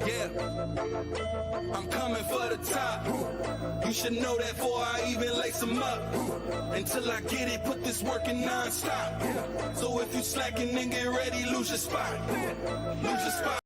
Yeah, I'm coming for the top. You should know that before I even lace them up. Until I get it, put this work in non-stop. So if you slacking, then get ready, lose your spot. Lose your spot.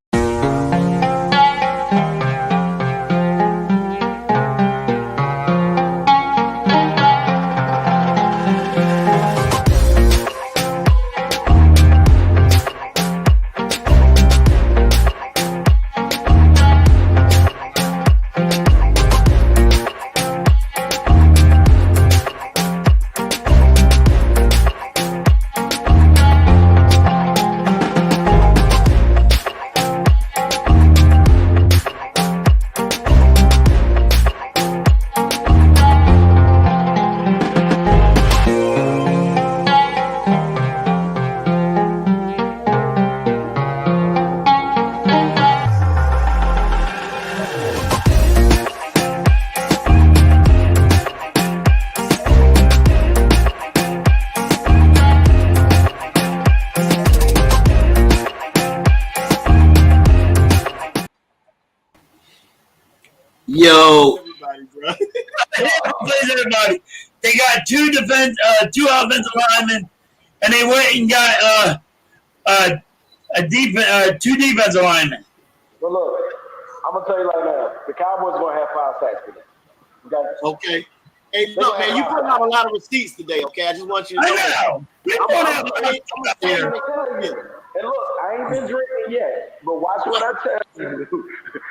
Yo, Everybody, bro. Please, everybody. They got two offensive linemen, and they went and got two defensive linemen. But look, I'm gonna tell you right now, the Cowboys are gonna have 5 sacks today. Okay. Hey, look, man, you putting out a lot of receipts today, okay? I just want you to I know. know. And look, I ain't been drinking yet, but watch what I tell you.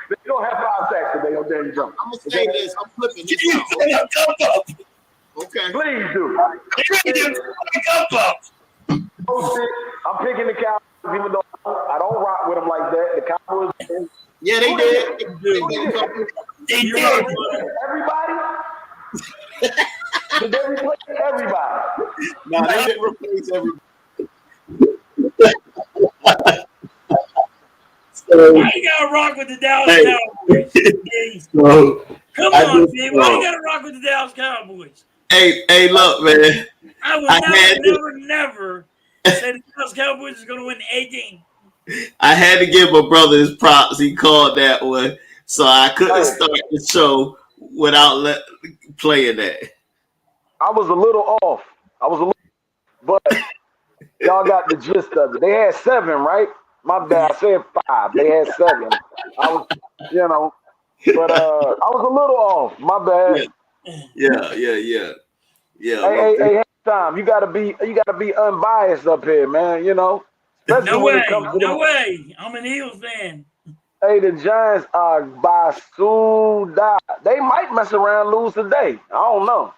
They're gonna have 5 sacks today on Danny Jones. I'm gonna say this. I'm flipping this You out. fill a cup up. Okay. Please do. You fill a cup up. I'm picking the Cowboys, even though I don't rock with them like that. The Cowboys. Yeah, they did. They did. Everybody. Did they replace everybody? No, they didn't replace everybody. Why you gotta rock with the Dallas Cowboys? Come on, man. Why you gotta rock with the Dallas Cowboys? hey, look, man. I would never say the Dallas Cowboys is gonna win a game. I had to give my brother his props. He called that one, so I couldn't start the show without playing that. I was a little off. But y'all got the gist of it. They had 7, right? My bad. I said 5. They had 7. I was, but I was a little off. My bad. Yeah. Hey, time. You gotta be unbiased up here, man. Especially No when way. it comes to No way. I'm an Eagles fan. Hey, the Giants are by Suda. They might mess around and lose today. I don't know.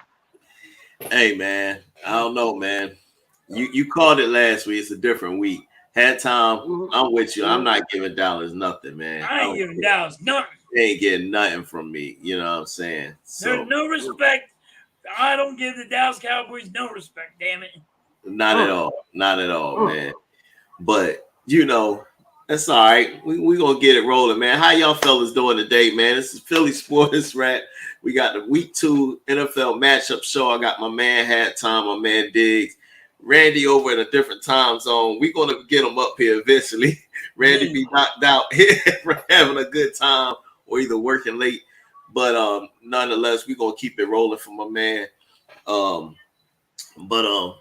Hey, man. I don't know, man. You called it last week. It's a different week. Had time. I'm with you. I'm not giving Dallas nothing, man. I ain't giving Dallas nothing. They ain't getting nothing from me. You know what I'm saying? So, There's no respect. I don't give the Dallas Cowboys no respect, damn it. Not at all. Not at all, man. But, that's all right. We going to get it rolling, man. How y'all fellas doing today, man? This is Philly Sports Rat. We got the Week 2 NFL matchup show. I got my man Hat Time, my man Diggs. Randy over in a different time zone. We're going to get him up here eventually. Randy be knocked out for having a good time or either working late. But nonetheless, we're going to keep it rolling for my man.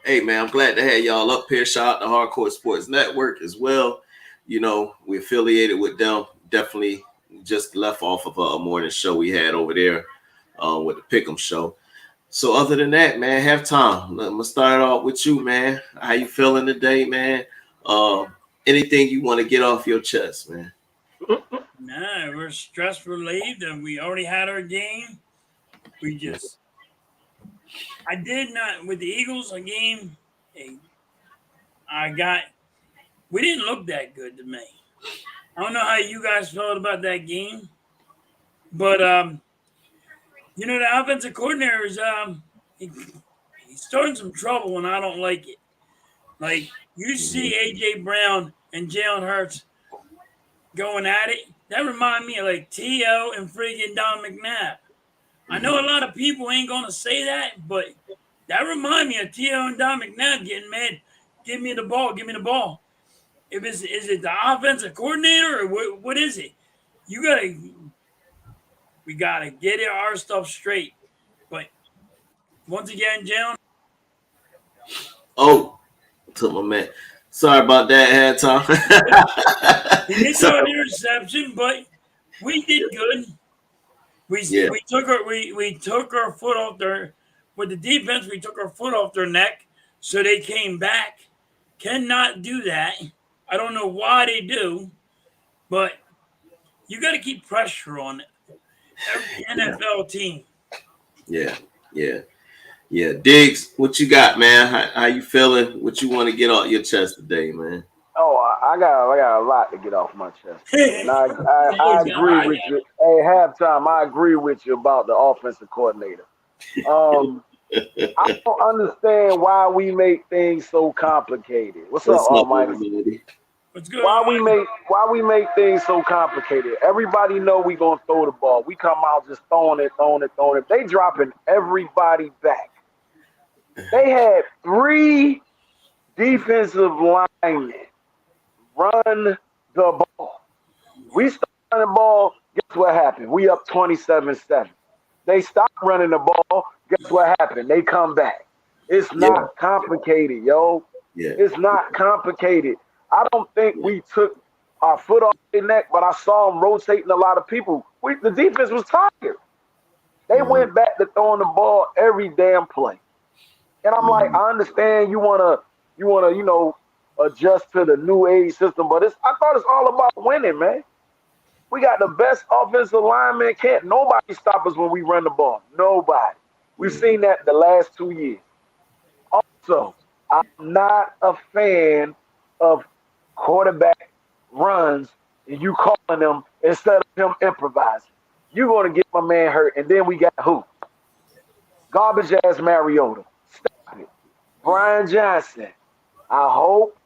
Hey, man, I'm glad to have y'all up here. Shout out to Hardcore Sports Network as well. We affiliated with them. Definitely just left off of a morning show we had over there with the Pick'em show. So other than that, man, have time. I'm gonna start off with you, man. How you feeling today, man? Anything you want to get off your chest, man? Nah, we're stress relieved and we already had our game. I did not with the Eagles a game. We didn't look that good to me. I don't know how you guys felt about that game, but the offensive coordinator is he's starting some trouble, and I don't like it. Like you see AJ Brown and Jalen Hurts going at it. That reminds me of like T.O. and freaking Don McNabb. I know a lot of people ain't gonna say that, but That remind me of T.O. and Don McNabb getting mad. Give me the ball. Give me the ball. Is it the offensive coordinator or what is it? We gotta get our stuff straight. But once again, Jalen. Oh, to my man. Sorry about that, He did Tom. throw an interception, but we did good. We took our foot off their with the defense. We took our foot off their neck, so they came back. Cannot do that. I don't know why they do, but you got to keep pressure on every NFL team. Yeah. Diggs, what you got, man? How you feeling? What you want to get off your chest today, man? Oh, I got a lot to get off my chest. And I agree with you. Hey, halftime, I agree with you about the offensive coordinator. I don't understand why we make things so complicated. What's up, Almighty? What's good? Why we make things so complicated? Everybody know we gonna throw the ball. We come out just throwing it. They dropping everybody back. They had 3 defensive linemen run the ball. We started running the ball. Guess what happened? We up 27-7. They stopped running the ball. Guess what happened? They come back. It's not complicated, yo. Yeah. It's not complicated. I don't think we took our foot off their neck, but I saw them rotating a lot of people. The defense was tired. They went back to throwing the ball every damn play. And I'm like, I understand you wanna, adjust to the new age system, but I thought it's all about winning, man. We got the best offensive lineman. Can't nobody stop us when we run the ball. Nobody. We've seen that the last 2 years. Also, I'm not a fan of quarterback runs and you calling them instead of him improvising. You're going to get my man hurt. And then we got who? Garbage ass Mariota. Stop it. Brian Johnson. I hope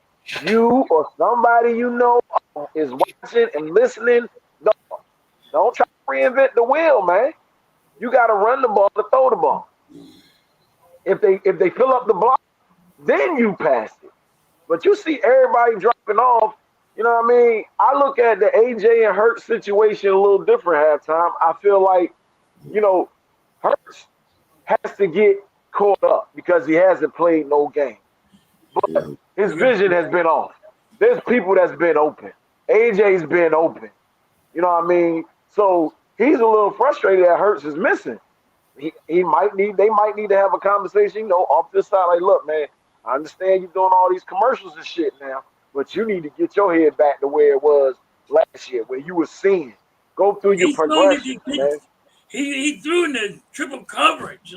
you or somebody you know is watching and listening. Don't try to reinvent the wheel, man. You got to run the ball to throw the ball. If they fill up the block, then you pass it. But you see everybody dropping off. You know what I mean? I look at the AJ and Hurts situation a little different halftime. I feel like, Hurts has to get caught up because he hasn't played no game. But his vision has been off. There's people that's been open. AJ's been open. You know what I mean? So he's a little frustrated that Hurts is missing. They might need to have a conversation, off this side. Like, look, man, I understand you're doing all these commercials and shit now, but you need to get your head back to where it was last year, where you were seeing. Go through your progression, man. He threw in the triple coverage.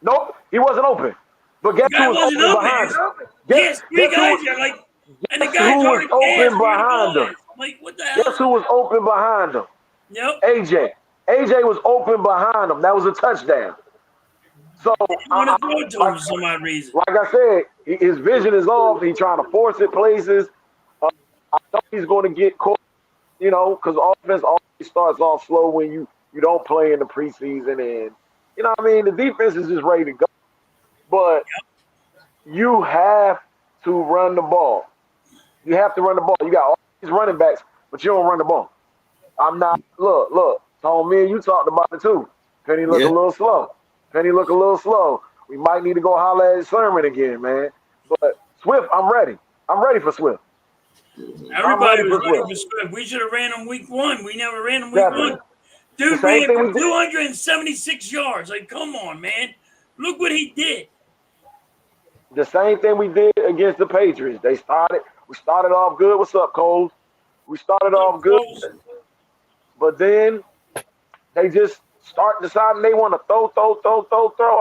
Nope, he wasn't open. But guess who was open behind him? Yes, 3 guys there, and the guy who was open behind him? What the hell? Guess who was open behind him? Yep. AJ. AJ was open behind him. That was a touchdown. So I want to throw it to him for some odd reason. Like I said, his vision is off. He's trying to force it places. I know he's going to get caught, because offense always starts off slow when you don't play in the preseason. And, you know what I mean? The defense is just ready to go. But you have to run the ball. You have to run the ball. You got all these running backs, but you don't run the ball. I'm not. Look. Tom, me and you talked about it too. Penny look a little slow. We might need to go holler at Sermon again, man. But Swift, I'm ready. I'm ready for Swift. Everybody was ready for Swift. We should have ran him week 1. We never ran him week 1. Dude ran for 276 yards. Come on, man. Look what he did. The same thing we did against the Patriots. We started off good. What's up, Cole? We started off good. But then they just start deciding they want to throw.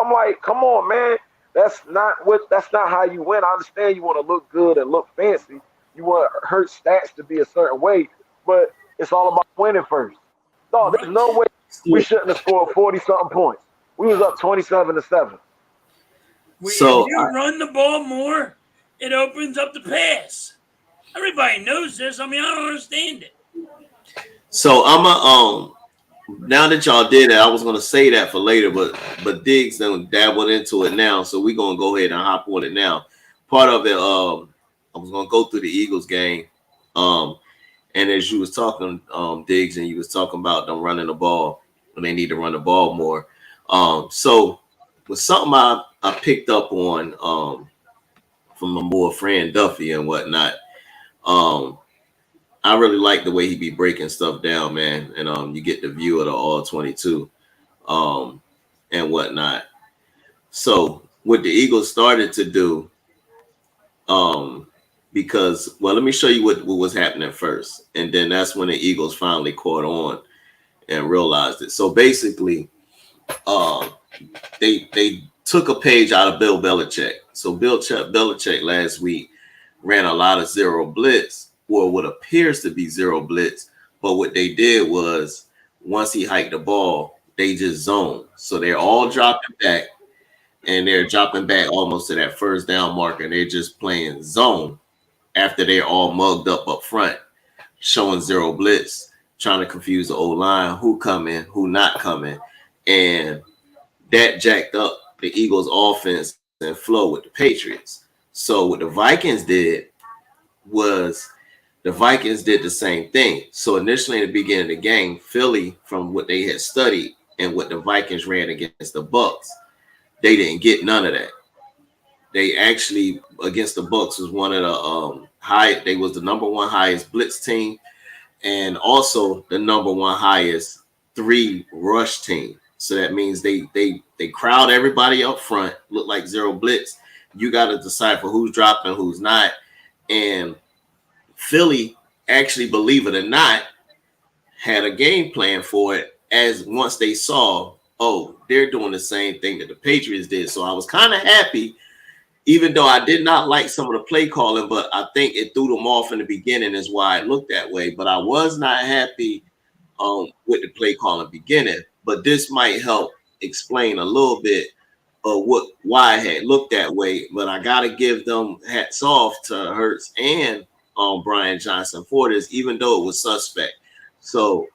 I'm like, come on, man. That's not how you win. I understand you want to look good and look fancy. You want Hurts stats to be a certain way, but it's all about winning first. No, there's no way we shouldn't have scored 40-something points. We was up 27-7. If you run the ball more, it opens up the pass. Everybody knows this. I don't understand it. So I'm now that y'all did it, I was gonna say that for later, but Diggs done dabbled into it now, so we're gonna go ahead and hop on it now. Part of it, I was gonna go through the Eagles game, and as you was talking, Diggs, and you was talking about them running the ball, and they need to run the ball more. So with something I picked up on from my boy friend Duffy and whatnot. I really like the way he be breaking stuff down, man. And you get the view of the all 22 and whatnot. So what the Eagles started to do, because let me show you what was happening first. And then that's when the Eagles finally caught on and realized it. So basically, they took a page out of Bill Belichick. So Bill Belichick last week ran a lot of zero blitz, or what appears to be zero blitz. But what they did was, once he hiked the ball, they just zoned. So they're all dropping back, and they're dropping back almost to that first down marker, and they're just playing zone after they're all mugged up front, showing zero blitz, trying to confuse the O-line, who coming, who not coming. And that jacked up the Eagles' offense and flow with the Patriots. So what the Vikings did was the Vikings did the same thing. So initially in the beginning of the game, Philly, from what they had studied and what the Vikings ran against the Bucks, they didn't get none of that. They actually, against the Bucks, was one of the they was the number one highest blitz team, and also the number one highest 3 rush team. So that means they crowd everybody up front, look like zero blitz. You got to decipher who's dropping, who's not. And Philly, actually, believe it or not, had a game plan for it, as once they saw, oh, they're doing the same thing that the Patriots did. So I was kind of happy, even though I did not like some of the play calling, but I think it threw them off in the beginning, is why it looked that way. But I was not happy with the play calling beginning. But this might help explain a little bit of why I had looked that way. But I got to give them hats off to Hurts and Brian Johnson for this, even though it was suspect. So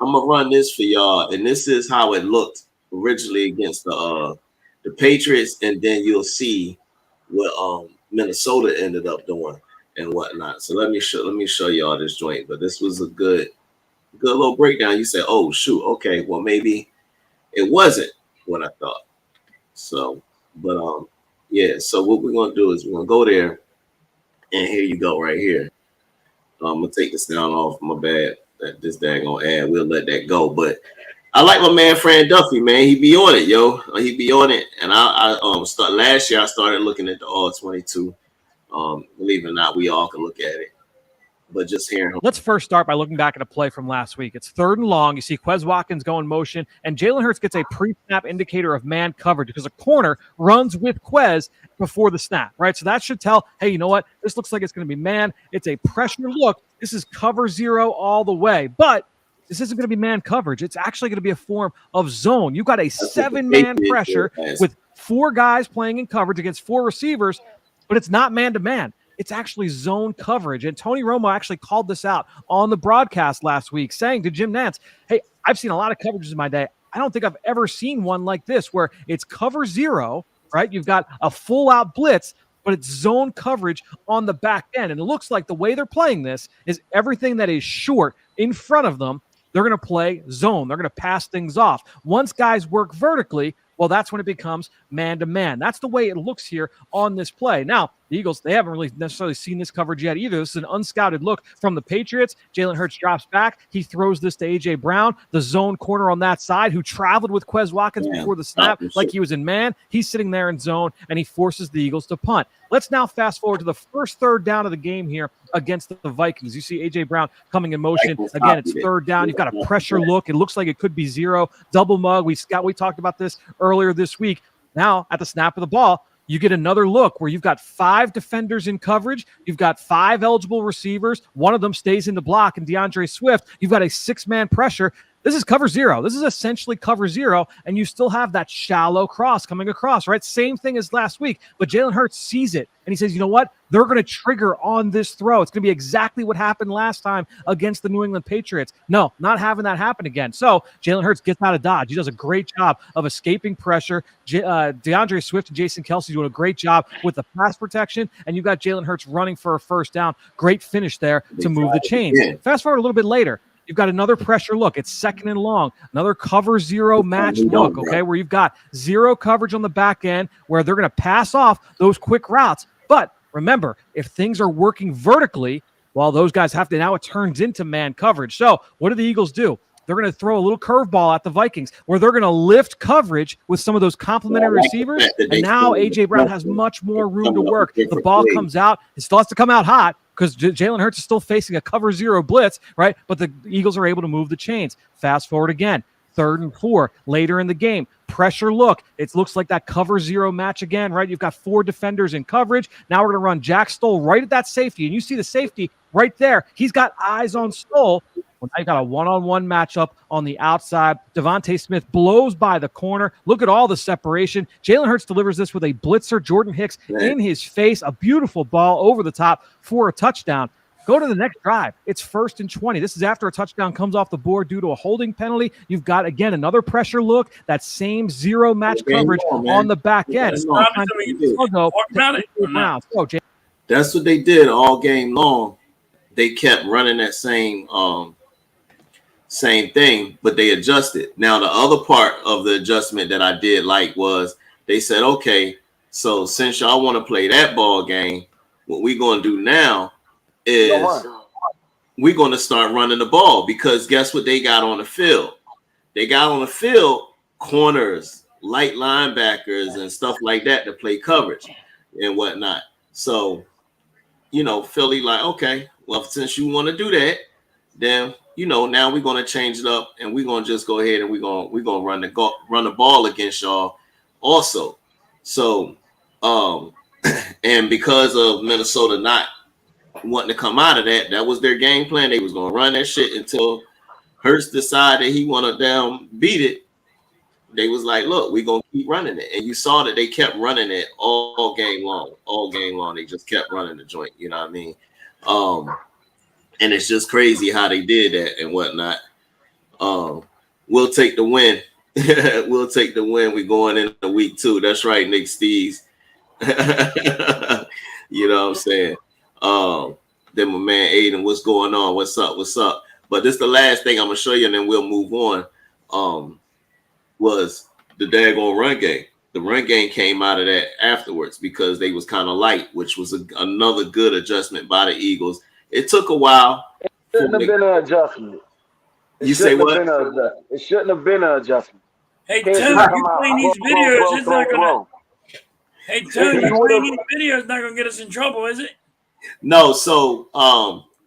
I'm gonna run this for y'all, and this is how it looked originally against the Patriots, and then you'll see what Minnesota ended up doing and whatnot. So let me show y'all this joint. But this was a good little breakdown. You say, oh shoot, okay, well maybe it wasn't what I thought. So, but yeah. So what we're gonna do is we're gonna go there. And here you go, right here. I'm gonna take the sound off. My bad. That this daggone ad. We'll let that go. But I like my man Fran Duffy, man. He be on it, yo. He be on it. And I start last year. I started looking at the all 22. Believe it or not, we all can look at it. But just hearing him. Let's first start by looking back at a play from last week. It's 3rd and long. You see Quez Watkins go in motion, and Jalen Hurts gets a pre-snap indicator of man coverage because a corner runs with Quez before the snap, right? So that should tell, hey, you know what? This looks like it's going to be man. It's a pressure look. This is cover 0 all the way. But this isn't going to be man coverage. It's actually going to be a form of zone. You've got a 7-man pressure with 4 guys playing in coverage against 4 receivers, but it's not man-to-man. It's actually zone coverage. And Tony Romo actually called this out on the broadcast last week, saying to Jim Nantz, hey, I've seen a lot of coverages in my day. I don't think I've ever seen one like this where it's cover 0, right? You've got a full-out blitz, but it's zone coverage on the back end. And it looks like the way they're playing this is everything that is short in front of them, they're going to play zone. They're going to pass things off. Once guys work vertically, well, that's when it becomes man-to-man. That's the way it looks here on this play. Now, the Eagles, they haven't really necessarily seen this coverage yet either. This is an unscouted look from the Patriots. Jalen Hurts drops back. He throws this to A.J. Brown, the zone corner on that side, who traveled with Quez Watkins before the snap like he was in man. He's sitting there in zone, and he forces the Eagles to punt. Let's now fast forward to the first 3rd down of the game here against the Vikings. You see A.J. Brown coming in motion. Again, it's 3rd down. You've got a pressure look. It looks like it could be 0. Double mug. We talked about this earlier this week. Now, at the snap of the ball, you get another look where you've got 5 defenders in coverage. You've got 5 eligible receivers. One of them stays in the block, and DeAndre Swift. You've got a 6-man pressure. This is cover zero. This is essentially cover zero, and you still have that shallow cross coming across, right? Same thing as last week, but Jalen Hurts sees it, and he says, you know what? They're going to trigger on this throw. It's going to be exactly what happened last time against the New England Patriots. No, not having that happen again. So Jalen Hurts gets out of dodge. He does a great job of escaping pressure. DeAndre Swift and Jason Kelce doing a great job with the pass protection, and you've got Jalen Hurts running for a first down. Great finish there to move the chains. Fast forward a little bit later. You've got another pressure look. It's second and long. Another cover zero match look, okay, where you've got zero coverage on the back end where they're going to pass off those quick routes. But remember, if things are working vertically, well, those guys have to, now it turns into man coverage. So what do the Eagles do? They're going to throw a little curveball at the Vikings where they're going to lift coverage with some of those complementary receivers. And now A.J. Brown has much more room to work. The ball comes out. It still has to come out hot because Jalen Hurts is still facing a cover zero blitz, right? But the Eagles are able to move the chains. Fast forward again. 3rd and 4 later in the game. Pressure look. It looks like that cover zero match again, right? You've got 4 defenders in coverage. Now we're going to run Jack Stoll right at that safety. And you see the safety right there. He's got eyes on Stoll. Well, now you've got a one-on-one matchup on the outside. Devontae Smith blows by the corner. Look at all the separation. Jalen Hurts delivers this with a blitzer. Jordan Hicks in his face. A beautiful ball over the top for a touchdown. Go to the next drive. It's 1st and 20. This is after a touchdown comes off the board due to a holding penalty. You've got, again, another pressure look. That same zero match coverage on the back end. That's what they did all game long. They kept running that same thing, but they adjusted. Now, the other part of the adjustment that I did like was they said, okay, so since y'all want to play that ball game, what we're going to do now is we're going to start running the ball because guess what they got on the field? They got on the field corners, light linebackers, and stuff like that to play coverage and whatnot. So, you know, Philly like, okay, well, since you want to do that, then you know, now we're going to change it up and we're going to just go ahead and we're going to run the ball against y'all also. So, and because of Minnesota not wanting to come out of that, that was their game plan. They was going to run that shit until Hurts decided he wanted to beat it. They was like, look, we're going to keep running it. And you saw that they kept running it all game long. All game long. They just kept running the joint. You know what I mean? And it's just crazy how they did that and whatnot. We'll take the win. We'll take the win. We're going into week 2. That's right, Nick Steves. You know what I'm saying? Then my man Aiden, what's going on? What's up? What's up? But this is the last thing I'm going to show you, and then we'll move on. Was the daggone run game. The run game came out of that afterwards because they was kind of light, which was another good adjustment by the Eagles. It took a while. It shouldn't have been an adjustment. You say what? It shouldn't have been an adjustment. Hey, Tim, you playing these videos, it's not going to. Hey, Tim, you playing these videos not going to get us in trouble, is it? No. So,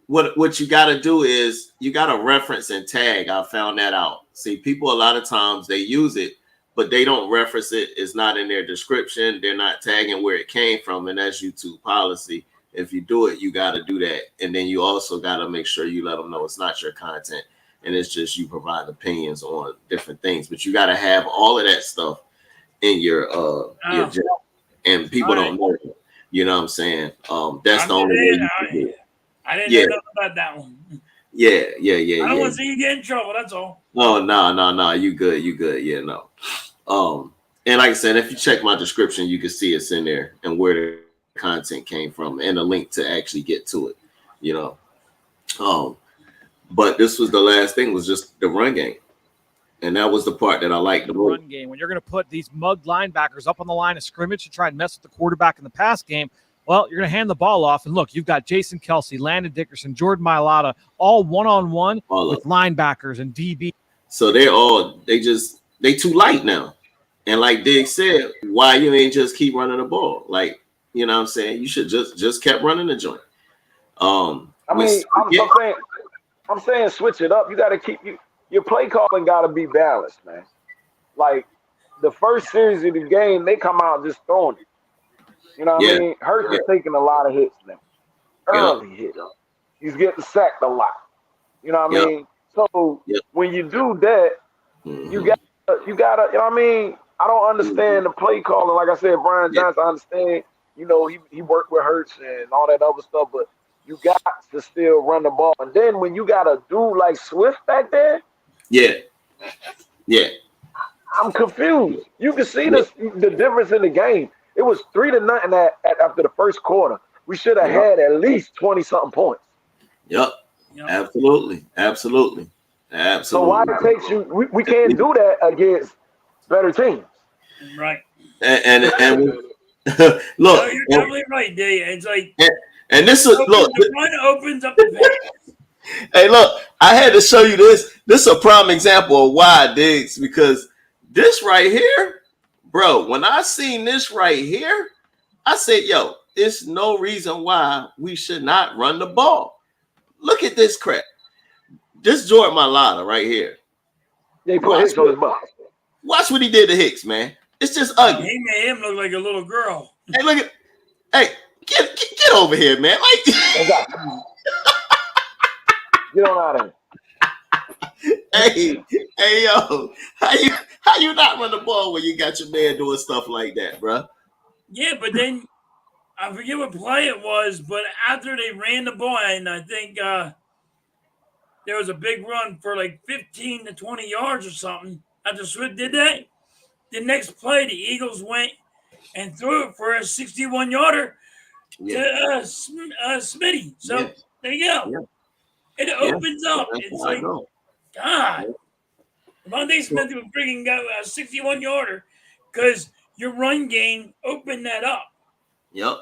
what you got to do is you got to reference and tag. I found that out. See, people a lot of times they use it, but they don't reference it. It's not in their description. They're not tagging where it came from, and that's YouTube policy. If you do it, you got to do that. And then you also got to make sure you let them know it's not your content and it's just you provide opinions on different things. But you got to have all of that stuff in your job. And people don't know it. You know what I'm saying? That's the only way you can do it. I didn't know about that one. Yeah. I don't want to see you get in trouble. That's all. Oh, no. You good. Yeah, no. And like I said, if you check my description, you can see it's in there and where the content came from and a link to actually get to it, you know. But this was the last thing, was just the run game. And that was the part that I liked the most. Run game, when you're going to put these mugged linebackers up on the line of scrimmage to try and mess with the quarterback in the pass game, well, you're going to hand the ball off. And look, you've got Jason Kelce, Landon Dickerson, Jordan Mailata, all one-on-one with linebackers and DB. So they too light now. And like Diggs said, why you ain't just keep running the ball? Like, you know what I'm saying? You should just kept running the joint. I'm saying switch it up. You got to keep your play calling got to be balanced, man. Like the first series of the game, they come out just throwing it. You know what I mean? Hurts is taking a lot of hits now. Early hits. He's getting sacked a lot. You know what I mean? So Yep. when you do that, you got you gotta. You know what I mean? I don't understand the play calling. Like I said, Brian Yeah. Johnson, I understand. You know, he worked with Hurts and all that other stuff, but you got to still run the ball. And then when you got a dude like Swift back there, Yeah. Yeah. I'm confused. You can see Yeah. the difference in the game. It was 3-0 after the first quarter. We should have Yep. had at least 20 something points. Yep. Yep. Absolutely. Absolutely. So why Absolutely. it takes you? We can't do that against better teams. Right. And No, look, you're definitely right, Dave. It's like and this is look. the run opens up the pass. Hey, look, I had to show you this. This is a prime example of why, Diggs, because this right here, bro, when I seen this right here, I said, yo, there's no reason why we should not run the ball. Look at this crap. This Jordan Mailata right here. They put Hicks on his butt. Watch what he did to Hicks, man. It's just ugly. He made him look like a little girl. Hey, look at, hey, get over here, man. Like, Get on out of here. hey, yo, how you not run the ball when you got your man doing stuff like that, bro? Yeah, but then I forget what play it was, but after they ran the ball, and I think there was a big run for like 15 to 20 yards or something. After Swift did that, the next play, the Eagles went and threw it for a 61-yarder to Smitty. So there you go. Yeah. It opens up. That's It's how I like, go. God. Devontae Smith was bringing out a 61-yarder because your run game opened that up. Yep,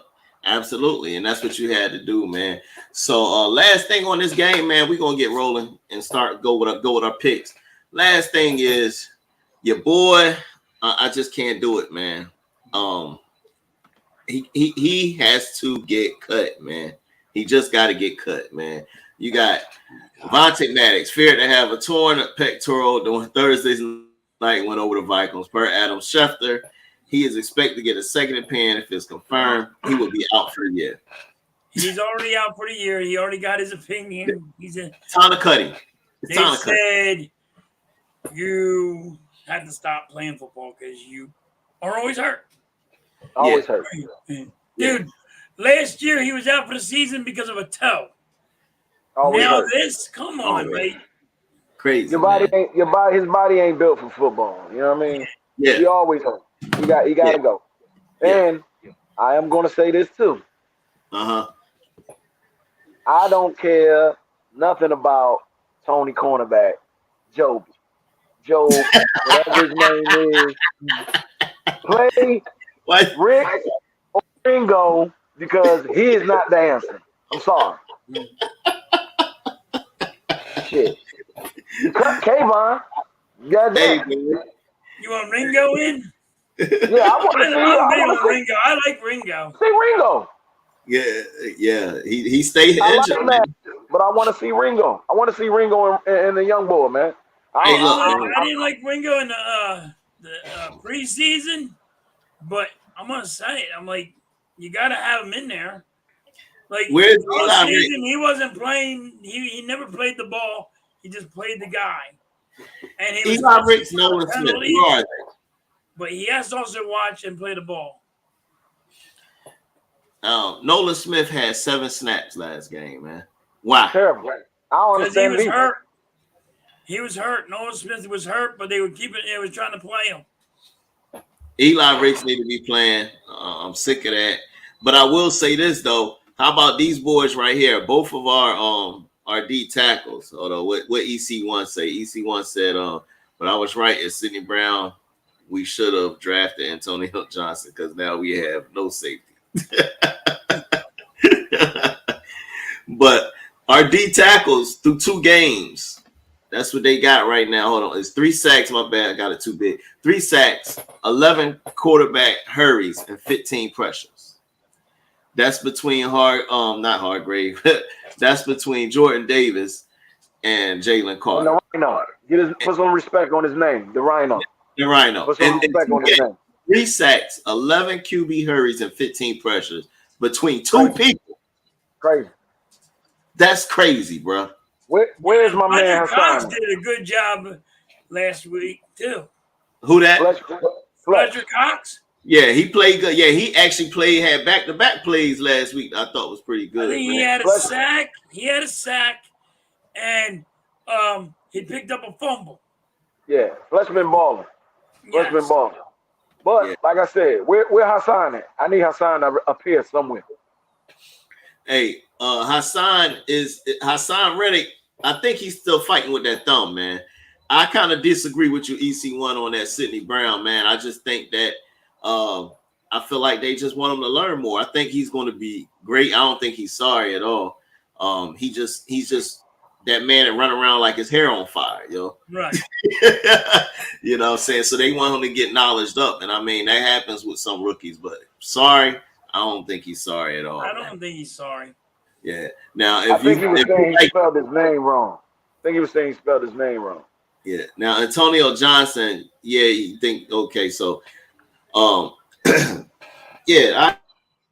absolutely, and that's what you had to do, man. So, last thing on this game, man, we're gonna get rolling and go with our picks. Last thing is your boy. I just can't do it, man. He has to get cut, man. He just got to get cut, man. You got Vontae Maddox, feared to have a torn pectoral during Thursday's night, went over the Vikings. Per Adam Schefter, he is expected to get a second opinion. If it's confirmed, he will be out for the year. He's already out for the year. He already got his opinion. Time to cut him. They said you had to stop playing football because you are always hurt. Always hurt. Dude, last year he was out for the season because of a toe. Always Now hurt. this, come on, mate. Crazy. His body ain't built for football. You know what I mean? Yeah. He always hurt. He got to go. And I am gonna say this too. Uh-huh. I don't care nothing about Tony cornerback, Joe, whatever his name is. Play What? Rick or Ringo because he is not the answer. I'm sorry. Shit. You cut Kayvon. Goddamn. You want Ringo in? Yeah, I want to see. I'm big on Ringo. I like Ringo. See Ringo. Yeah. He stayed I injured, like man. that, but I want to see Ringo. I want to see Ringo and the young boy, man. I didn't like Ringo in the preseason, but I'm gonna say it. I'm like, you gotta have him in there. Like Where's all season, he wasn't playing. He never played the ball. He just played the guy. And he was Eli Ricks, Nolan Smith. Who are they? But he has to also watch and play the ball. Nolan Smith had 7 snaps last game, man. Why? Terrible. I don't Because he understand. was hurt. He was hurt. Nolan Smith was hurt, but they were trying to play him. Eli Ricks need to be playing. I'm sick of that. But I will say this though. How about these boys right here? Both of our D tackles. Although what EC1 say? EC1 said, but I was right. It's Sidney Brown. We should have drafted Antonio Johnson because now we have no safety. But our D tackles through 2 games. That's what they got right now. Hold on. It's 3 sacks. My bad. I got it too big. 3 sacks, 11 quarterback hurries, and 15 pressures. That's between not Hargrave. That's between Jordan Davis and Jalen Carter. The Rhino. Put some respect on his name. The Rhino. The Rhino. Put some respect on his name. 3 sacks, 11 QB hurries, and 15 pressures between 2 people. Crazy. That's crazy, bro. Where's my man Fletcher Cox Hassan? did a good job last week too. Who that? Fletch. Fletcher Cox. Yeah, he played good. Yeah, he actually had back-to-back plays last week. I thought was pretty good. I think he had a sack. He had a sack, and he picked up a fumble. Yeah, Fletch been balling. Fletch been Yes. balling. But Yeah. like I said, where Hassan at? I need Hassan to appear somewhere. Hey, Hassan Reddick. I think he's still fighting with that thumb, man. I kind of disagree with you, EC1, on that Sidney Brown, man. I just think that I feel like they just want him to learn more. I think he's going to be great. I don't think he's sorry at all. He's just that man that run around like his hair on fire, yo. Right. You know what I'm saying? So they want him to get knowledged up. And I mean, that happens with some rookies, but sorry, I don't think he's sorry at all. I don't think he's sorry. Yeah. Now, I if think he you, was if saying you he spelled his name wrong. I think he was saying he spelled his name wrong. yeah. Now, Antonio Johnson, yeah, you think, okay, so, yeah,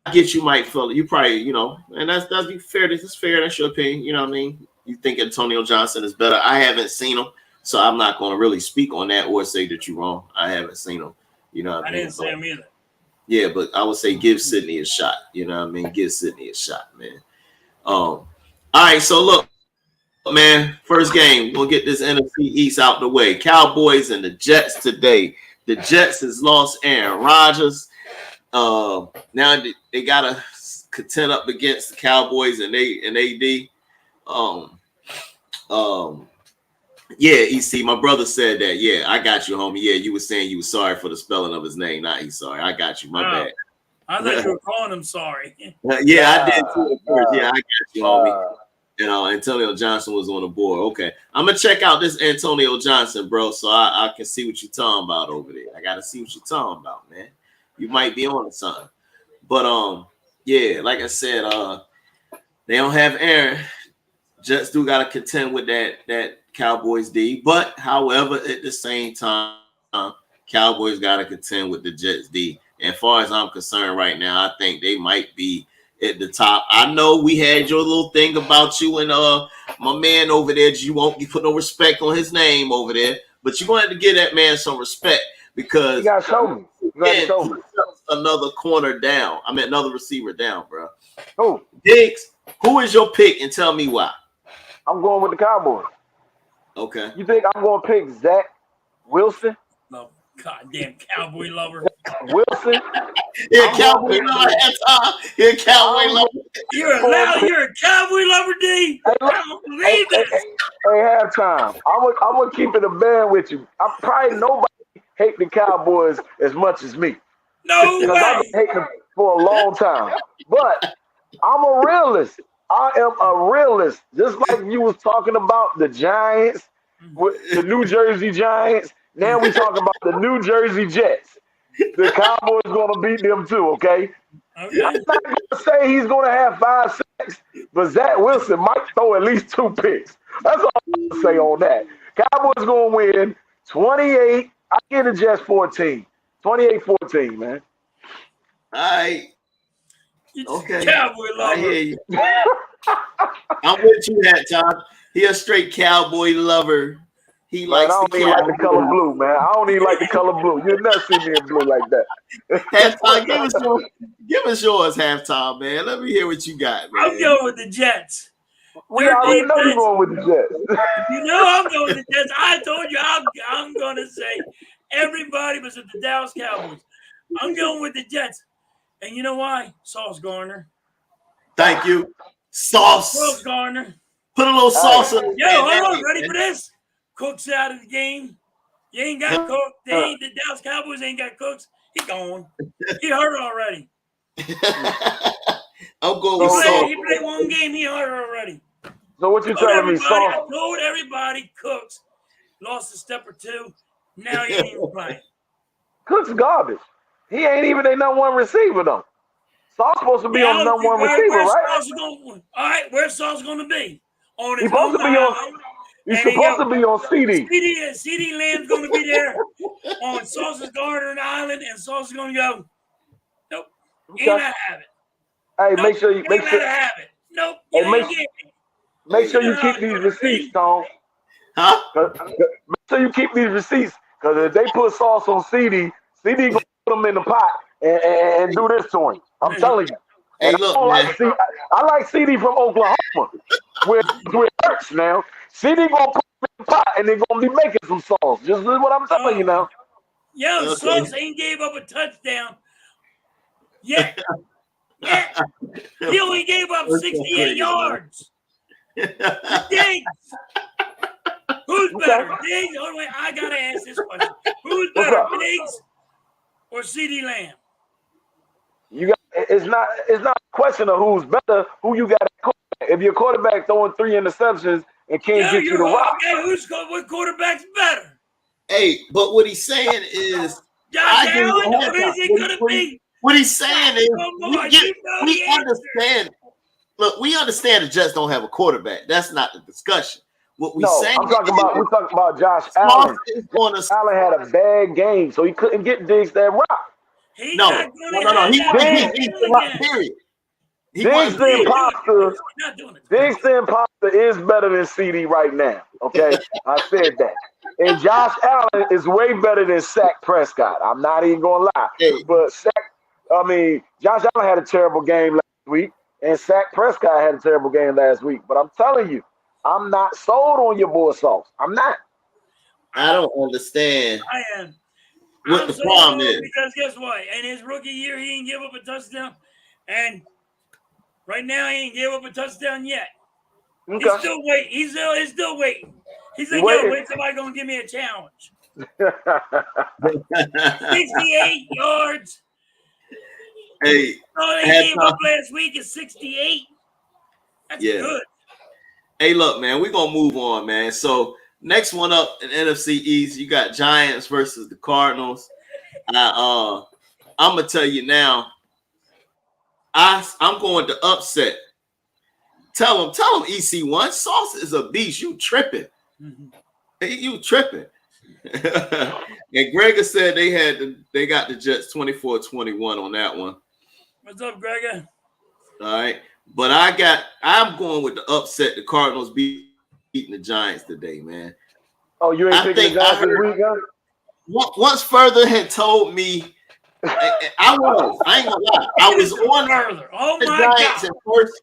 I get you, Mike Fuller. You probably, you know, and that's fair. This is fair. That's your opinion. You know what I mean? You think Antonio Johnson is better. I haven't seen him, so I'm not going to really speak on that or say that you're wrong. I haven't seen him. You know what I mean? Didn't say him either. Yeah, but I would say give Sidney a shot. You know what I mean? Give Sidney a shot, man. All right, so look, man, first game, we'll get this NFC East out the way. Cowboys and the Jets today. The Jets has lost Aaron Rodgers. Now they gotta contend up against the Cowboys and AD. Yeah, EC, my brother said that. Yeah, I got you, homie. Yeah, you were saying you were sorry for the spelling of his name. Not he's sorry. I got you. My bad. I thought you were calling him sorry. Yeah, I did too at first. Yeah, I got you, homie. You know, Antonio Johnson was on the board. Okay, I'm gonna check out this Antonio Johnson, bro, so I can see what you're talking about over there. I gotta see what you're talking about, man. You might be on to something. But yeah, like I said, they don't have Aaron. Jets do gotta contend with that Cowboys D. But however, at the same time, Cowboys gotta contend with the Jets D. And as far as I'm concerned right now, I think they might be at the top. I know we had your little thing about you and my man over there. You put no respect on his name over there, but you're going to have to give that man some respect because You gotta show me. You gotta show me. another corner down. I mean, another receiver down, bro. Who? Diggs, who is your pick and tell me why? I'm going with the Cowboys. Okay. You think I'm gonna pick Zach Wilson? No, goddamn cowboy lover. Wilson? Yeah, Cowboy lover. Yeah, Cowboy lover. You're a cowboy lover, D. I don't believe this. Hey, halftime. I'm gonna keep it a band with you. I'm probably nobody hate the Cowboys as much as me. No Because I've way. been hating them for a long time. But I'm a realist. I am a realist. Just like you was talking about the Giants, with the New Jersey Giants. Now we talking about the New Jersey Jets. The Cowboys gonna beat them too, okay? Okay. I'm not gonna say he's gonna have 5 sacks, but Zach Wilson might throw at least 2 picks. That's all I'm gonna say on that. Cowboys gonna win 28. I get the Jets 14. 28-14, man. All right. Okay. Cowboy I lover. hear you. I'm with you that time. He a straight Cowboy lover. He Man, likes I don't the even like the Cowboys. color blue, man. I don't even like the color blue. You'll never see me in blue like that. Halftime, give us yours, halftime, man. Let me hear what you got, man. I'm going with the Jets. We already know you're going with the Jets. You know I'm going with the Jets. I told you I'm going to say everybody was at the Dallas Cowboys. I'm going with the Jets. And you know why? Sauce Gardner. Thank you. Sauce. Sauce Gardner. Put a little sauce in it. Yo, hold on. Ready for this? Cook's out of the game. You ain't got Cook. The Dallas Cowboys ain't got Cooks. He gone. He hurt already. I'm going with Sauce. He played one game. He hurt already. So what you telling me, I Sauce? told everybody Cooks lost a step or two. Now he ain't even playing. Cook's garbage. He ain't even a number 1 receiver, though. Sauce supposed to be on the number 1 receiver, right? All right, where's Sauce going to be? On his He's supposed to be on. He's supposed to be on CD. CD Lamb's going to be there on Sauce's Garden Island, and Sauce is going to go, nope, you ain't got to have it. Hey, Nope, make sure you ain't gotta have it. Nope, you Hey, ain't getting it. Make sure you keep these receipts, Tom. Huh? Make sure you keep these receipts, because if they put sauce on CD gonna put them in the pot and do this to him. I'm telling you. Hey, And look, I, don't man. like CD, I like CD from Oklahoma with Hurts now. CD gonna put them in the pot and they're gonna be making some sauce. Just what I'm telling you now. Yo, Okay. Sauce ain't gave up a touchdown yet. He only gave up 68 yards. Diggs. Who's better, Diggs? Oh, wait, I gotta ask this question. Who's better, Diggs or CeeDee Lamb? You got it's not a question of who's better, who you got at quarterback. If your quarterback throwing 3 interceptions and can't get you the rock. Okay, what quarterback's better? Hey, but what he's saying is, Josh Allen, or is it gonna be? What he's saying is, we understand. Look, we understand the Jets don't have a quarterback. That's not the discussion. What we saying? We're talking about Josh Allen. Allen had a bad game, so he couldn't get Diggs that rock. No. He's the rock, period. Diggs the imposter is better than CD right now. Okay, I said that. And Josh Allen is way better than Dak Prescott. I'm not even gonna lie. But Josh Allen had a terrible game last week, and Dak Prescott had a terrible game last week. But I'm telling you, I'm not sold on your boy Sauce. I'm not. I don't understand. I am. What the problem is? Because guess what? In his rookie year, he didn't give up a touchdown, and right now he ain't give up a touchdown yet. Okay. He's still waiting. He's still waiting. He's like, yo, when's somebody gonna give me a challenge? 68 yards. Hey, they gave up last week at 68. That's good. Hey, look, man, we're gonna move on, man. So next one up in NFC East, you got Giants versus the Cardinals. I'm gonna tell you now, I'm going to upset. Tell him EC1. Sauce is a beast. You tripping. You tripping. And Gregor said they got the Jets 24-21 on that one. What's up, Gregor? All right. But I'm going with the upset. The Cardinals beating the Giants today, man. Oh, you ain't picking the Giants this week, huh? Once Further had told me, I ain't gonna lie. I was on the Giants at first,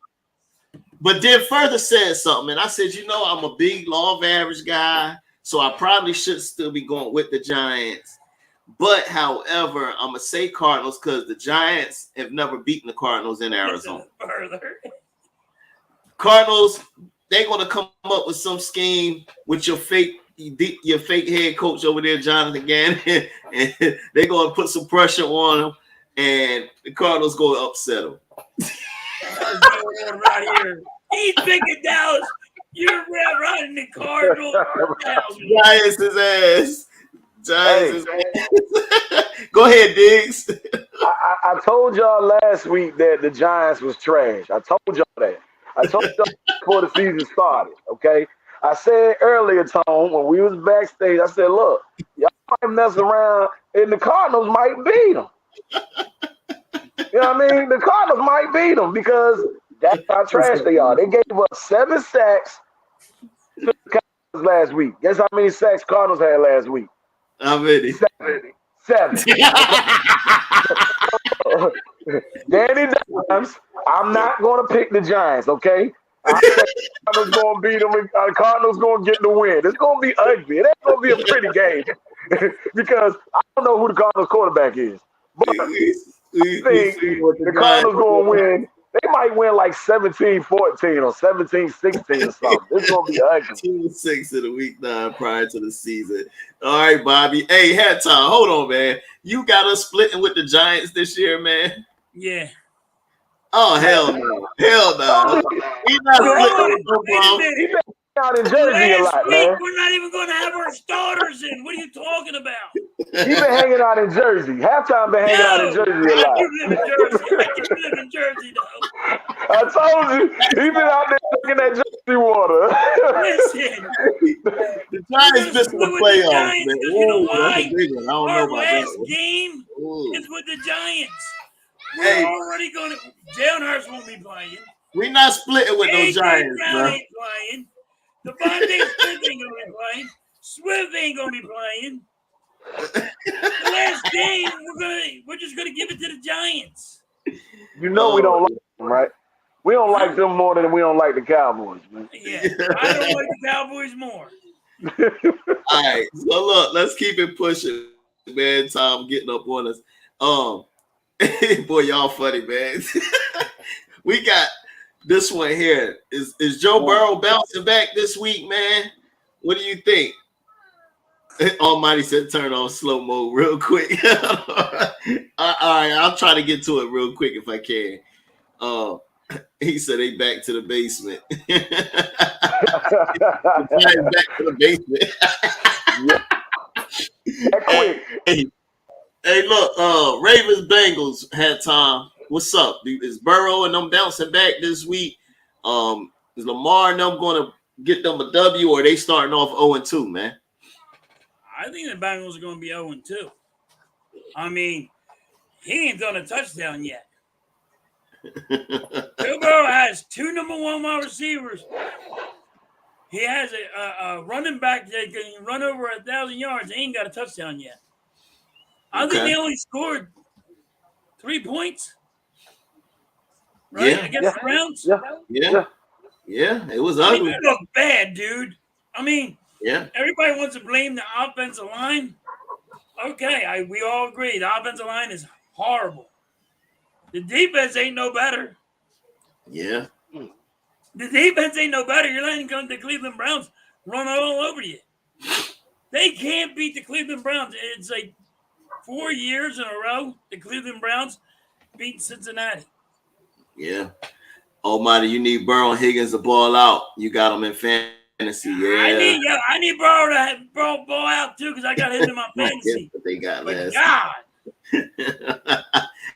but then Further said something, and I said, I'm a big law of average guy, so I probably should still be going with the Giants. But however, I'm gonna say Cardinals because the Giants have never beaten the Cardinals in Arizona. Cardinals, they're gonna come up with some scheme with your fake head coach over there, Jonathan Gannon, and they're gonna put some pressure on him, and the Cardinals gonna upset him. Right here. He's picking Dallas. You're riding the Cardinals. Giants his ass. Giants his ass. Go ahead, Diggs. I told y'all last week that the Giants was trash. I told y'all that. I told y'all before the season started, okay? I said earlier, Tom, when we was backstage, I said, look, y'all might mess around and the Cardinals might beat them. You know what I mean? The Cardinals might beat them because that's how trash they are. They gave up 7 sacks to the Cardinals last week. Guess how many sacks Cardinals had last week? How many? 7. Danny Dimes, I'm not going to pick the Giants, okay? I said the Cardinals going to beat them. The Cardinals going to get the win. It's going to be ugly. It ain't going to be a pretty game because I don't know who the Cardinals quarterback is. But I think the Cardinals going to win. They might win like 17-14 or 17-16 or something. It's going to be ugly. 2-6 in the week 9 prior to the season. All right, Bobby. Hey, hat time. Hold on, man. You got us splitting with the Giants this year, man? Yeah. Oh, hell no. Hell no. He's not splitting with He's been out in Jersey a lot, man. We're not even going to have our starters in. What are you talking about? He's been hanging out in Jersey. Halftime been hanging out in Jersey a lot. I do live in Jersey. I do live in Jersey, though. I told you. He's been out there drinking that Jersey water. Listen. The Giants missed the playoffs, man. You know why? I don't know Our about last that game one. is with the Giants. We're already going to – Jalen Hurts won't be playing. We not splitting with those Giants, Brown bro. ain't playing. Devontae Smith ain't gonna be playing. Swift ain't gonna be playing. The last game, we're just gonna give it to the Giants. You know we don't like them, right? We don't like them more than we don't like the Cowboys, man. Yeah, I don't like the Cowboys more. All right, so look, let's keep it pushing, man. Tom getting up on us. Boy, y'all funny, man. We got this one here. Is Joe Burrow bouncing back this week, man? What do you think? Almighty said turn on slow mode real quick. All right, I'll try to get to it real quick if I can. He said they back to the basement. Back to the basement. Quick. Hey, look, Ravens Bengals had time. What's up? Is Burrow and them bouncing back this week? Is Lamar and them going to get them a W, or are they starting off 0-2, man? I think the Bengals are going to be 0-2. I mean, he ain't done a touchdown yet. Joe Burrow has 2 number 1 wide receivers. He has a running back that can run over 1,000 yards. He ain't got a touchdown yet. I think they only scored 3 points. Right? Yeah. Against the Browns? Yeah. It was I ugly. mean, they look bad, dude. I mean, Yeah. everybody wants to blame the offensive line. Okay, we all agree. The offensive line is horrible. The defense ain't no better. Yeah. The defense ain't no better. You're letting the Cleveland Browns run all over you. They can't beat the Cleveland Browns. It's like 4 years in a row the Cleveland Browns beat Cincinnati. Yeah. Almighty, you need Burrow and Higgins to ball out. You got them in fantasy. Yeah. I need Burrow to ball out too because I got him in my fantasy. What they got But last. God.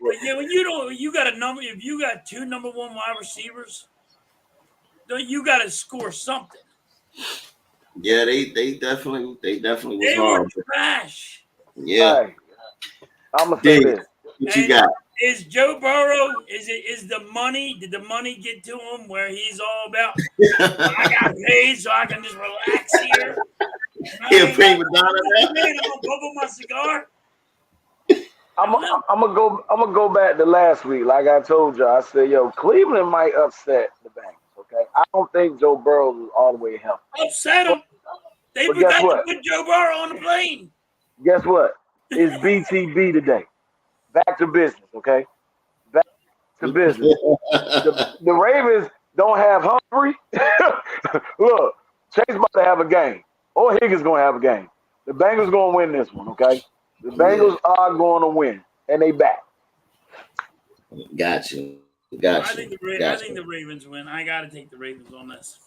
But yeah, when you got a number. If you got 2 number 1 wide receivers, you got to score something. Yeah, they definitely was They horrible. were trash. Yeah. Hey, I'm gonna say this. What you got? Is Joe Burrow? Is the money? Did the money get to him where he's all about? I got paid, so I can just relax here. Here, prima donna. I'm gonna bubble my cigar. I'm gonna go back to last week. Like I told you, I said, yo, Cleveland might upset the Bengals. Okay, I don't think Joe Burrow is all the way healthy. Upset him. They But guess forgot to what? put Joe Burrow on the plane. Guess what? It's BTB today. Back to business. Okay, back to business. The Ravens don't have Humphrey. Look, Chase about to have a game, or Higgins gonna have a game. The Bengals gonna win this one. Okay, the Bengals are going to win, and they back. Got you. I think the Ravens win. I got to take the Ravens on this.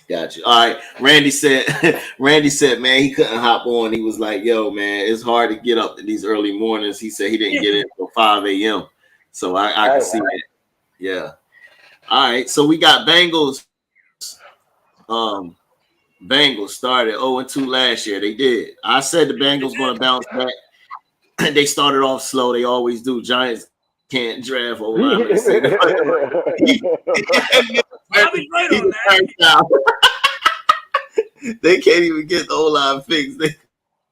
Got you. All right. Randy said, man, he couldn't hop on. He was like, yo, man, it's hard to get up in these early mornings. He said he didn't get in until 5 a.m. So I can see that. Yeah. All right. So we got Bengals. Bengals started 0-2 last year. They did. I said the Bengals going to bounce back. They started off slow. They always do. Giants can't draft O-line. I'll be right on that. They can't even get the O-line fixed. They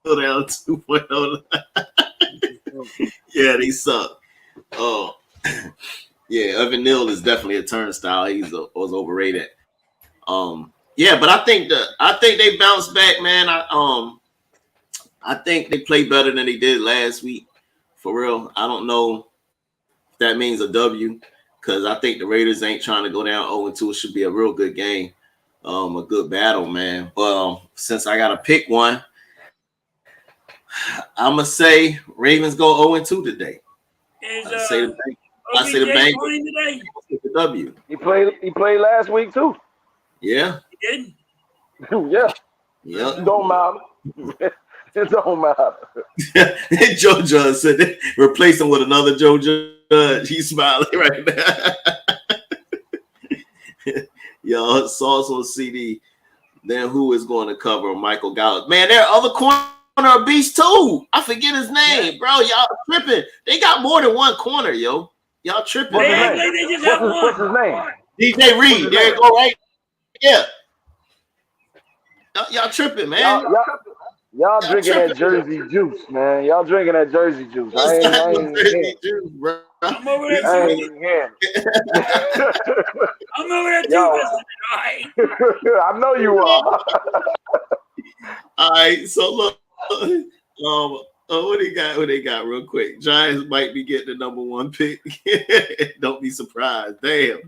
go down 2.0. Yeah, they suck. Oh, yeah. Evan Neal is definitely a turnstile. He was overrated. Yeah, but I think they bounced back, man. I think they played better than they did last week. For real, I don't know if that means a W because I think the Raiders ain't trying to go down 0-2. It should be a real good game, a good battle, man. But since I got to pick one, I'm gonna say Ravens go 0-2 today. I say the Bengals today. The W. He played last week too. Yeah. He did. Yeah. Yep. It don't matter. It don't matter. Joe Judge said they replace him with another Joe Judge. He's smiling right now. Yo, Sauce on CD. Then who is going to cover Michael Gallup? Man, there are other corner beasts too. I forget his name, bro. Y'all tripping. They got more than one corner, yo. Y'all tripping, What's his man. name? They just have one. What's his name? DJ Reed. There you go, right? Yeah. Y'all tripping, man. Y'all drinking that Jersey juice, man. Y'all drinking that Jersey juice. I It's ain't not no hearing Jersey it. juice, bro. I'm over I there ain't too. hearing it. I'm over there too. Yo. All right. I know you are. All right, so look, what they got real quick? Giants might be getting the number 1 pick. Don't be surprised. Damn.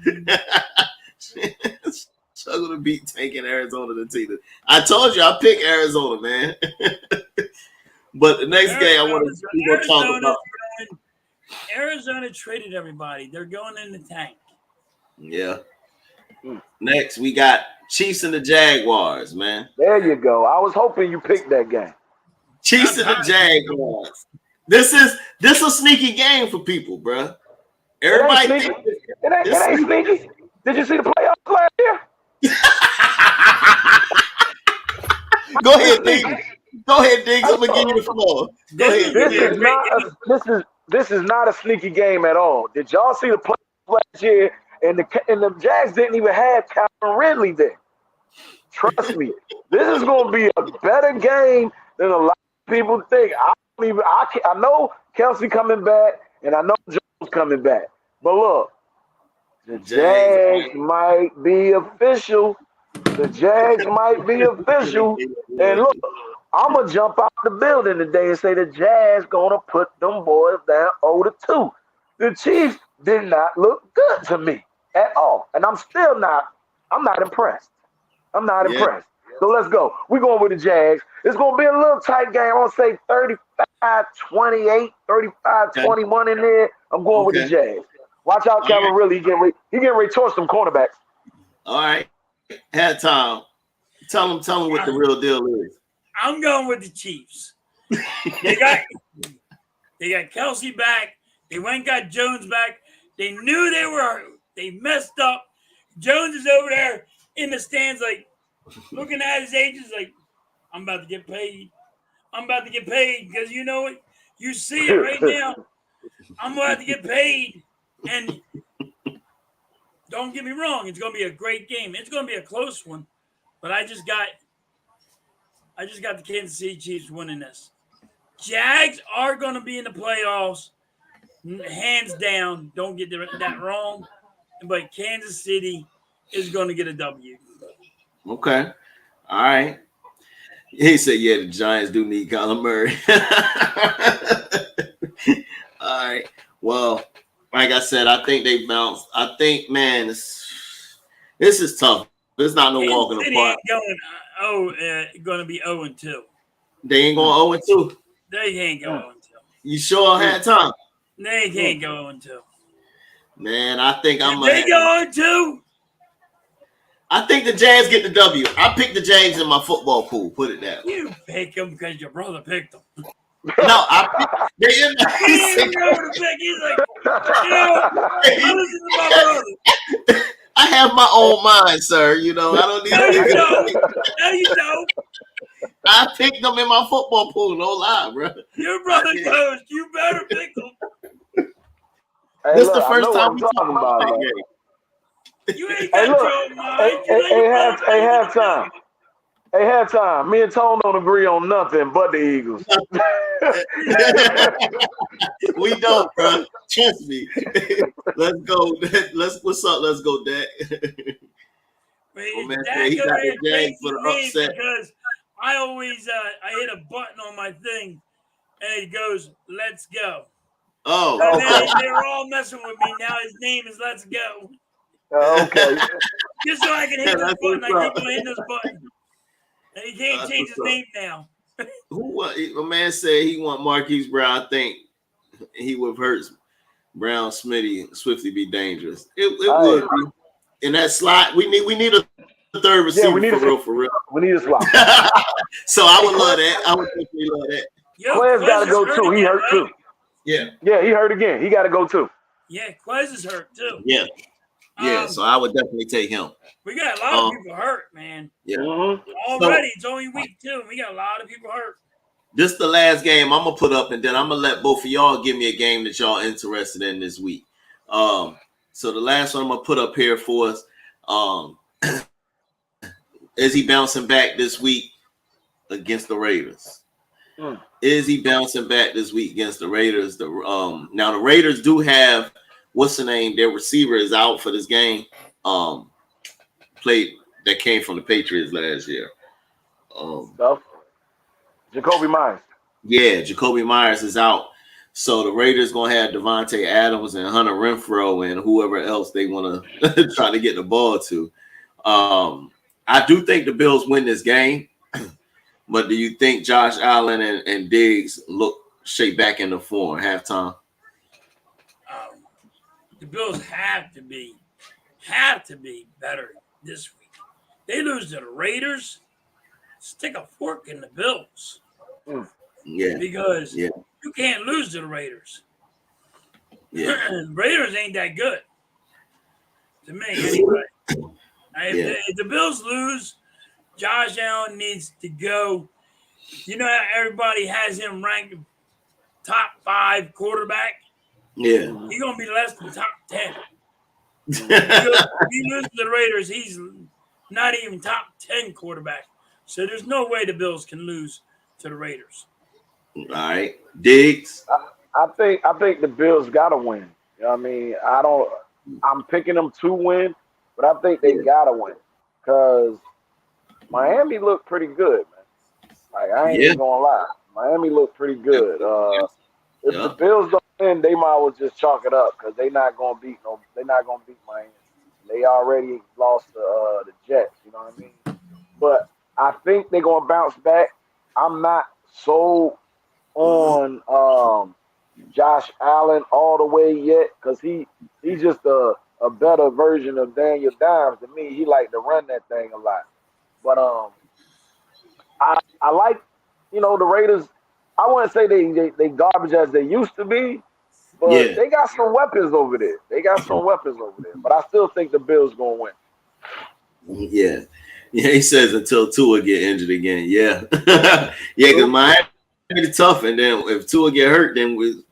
Struggle to beat taking Arizona to Tina. I told you I picked Arizona, man. But the next game I want to talk about. Arizona traded everybody. They're going in the tank. Yeah. Next, we got Chiefs and the Jaguars, man. There you go. I was hoping you picked that game. Chiefs and the Jaguars. This is a sneaky game for people, bro. Everybody It ain't sneaky. Did you see the playoffs last year? Go ahead, Diggs. Go ahead, Diggs. I'm gonna give you the floor. Go ahead. This is not a sneaky game at all. Did y'all see the playoffs last year? And the Jags didn't even have Calvin Ridley there. Trust me, this is going to be a better game than a lot of people think. I know Kelsey coming back, and I know Jones coming back. But look, the Jags might be official. The Jags might be official. And look, I'm going to jump out the building today and say the Jags going to put them boys down 0-2. The Chiefs did not look good to me at all. And I'm not impressed. I'm not impressed. So let's go. We're going with the Jags. It's going to be a little tight game. I'm going to say 35-28, 35-21 in there. I'm going with the Jags. Watch out, Calvin Ridley. He getting ready to torch some cornerbacks. All right. Hat time. Tell them what the real deal is. I'm going with the Chiefs. They got Kelsey back. They went and got Jones back. They knew they messed up. Jones is over there in the stands, like looking at his agents, like, I'm about to get paid. I'm about to get paid because you know it. You see it right now. I'm about to get paid. And don't get me wrong, it's going to be a great game. It's going to be a close one. But I just got the Kansas City Chiefs winning this. Jags are going to be in the playoffs, hands down. Don't get that wrong. But Kansas City is going to get a W. Okay. All right. He said, yeah, the Giants do need Kyler Murray. All right. Well, like I said, I think they bounced. I think, man, this is tough. There's not no walk in the park. Going to be 0-2. They ain't going 0-2. They can't go 0-2. You sure had time? They can't go 0-2. Man, I think They go 0-2. I think the Jags get the W. I picked the Jags in my football pool. Put it that way. You pick them because your brother picked them. No, I picked He's like, I listen to my brother. I have my own mind, sir. You know, I don't need No, you don't. I picked them in my football pool. No lie, bro. Your brother goes, you better pick them. Hey, this is look, the first time we talking about it. You ain't got your mind. Hey, halftime. Me and Tone don't agree on nothing but the Eagles. We don't, bro. Trust me. Let's go. What's up? Let's go, Dak. Man, he got the Jags for the upset. Because I always I hit a button on my thing and it goes, let's go. Oh, and they're all messing with me. Now his name is Let's Go. Okay. Just so I can hit this button. I keep on hitting this button. And he can't change his name now. A man said he want Marquise Brown. I think he would hurt Brown, Smitty, Swiftly be dangerous. It would be. In that slot, we need a third receiver for real. We need a slot. So I would love that. I would definitely love that. Quez got to go too. He hurt too. Yeah. Yeah, he hurt again. He got to go too. Yeah, Quez is hurt too. Yeah. Yeah, so I would definitely take him. We got a lot of people hurt, man. Yeah. Already, it's only week 2. We got a lot of people hurt. This is the last game I'm going to put up, and then I'm going to let both of y'all give me a game that y'all interested in this week. So the last one I'm gonna put up here for us. Is he bouncing back this week against the Raiders? Is he bouncing back this week against the Raiders? Now the Raiders do have what's the name? Their receiver is out for this game. Played that came from the Patriots last year. Jacoby Myers. Yeah, Jacoby Myers is out. So the Raiders gonna have Devontae Adams and Hunter Renfrow and whoever else they want to try to get the ball to. I do think the Bills win this game, but do you think Josh Allen and Diggs look shape back into form halftime? The Bills have to be better this week. They lose to the Raiders. Stick a fork in the Bills. Yeah, because you can't lose to the Raiders. Yeah, Raiders ain't that good to me anyway. If the Bills lose, Josh Allen needs to go. You know how everybody has him ranked top 5 quarterback? Yeah. He's going to be less than top 10. If he loses to the Raiders, he's not even top 10 quarterback. So there's no way the Bills can lose to the Raiders. All right. Diggs? I think the Bills got to win. You know what I mean? I'm picking them to win, but I think they got to win because Miami looked pretty good, man. Like, I ain't even going to lie. Miami looked pretty good. If the Bills don't win, they might as well just chalk it up because they're not going to beat Miami. They already lost the Jets, you know what I mean? But I think they're going to bounce back. I'm not sold on Josh Allen all the way yet because he's just a better version of Daniel Dimes to me. He like to run that thing a lot. But I like, the Raiders. I wouldn't say they garbage as they used to be, but they got some weapons over there. But I still think the Bills gonna win. Yeah. Yeah, he says until Tua get injured again. Yeah. Because Miami is tough, and then if Tua get hurt, then we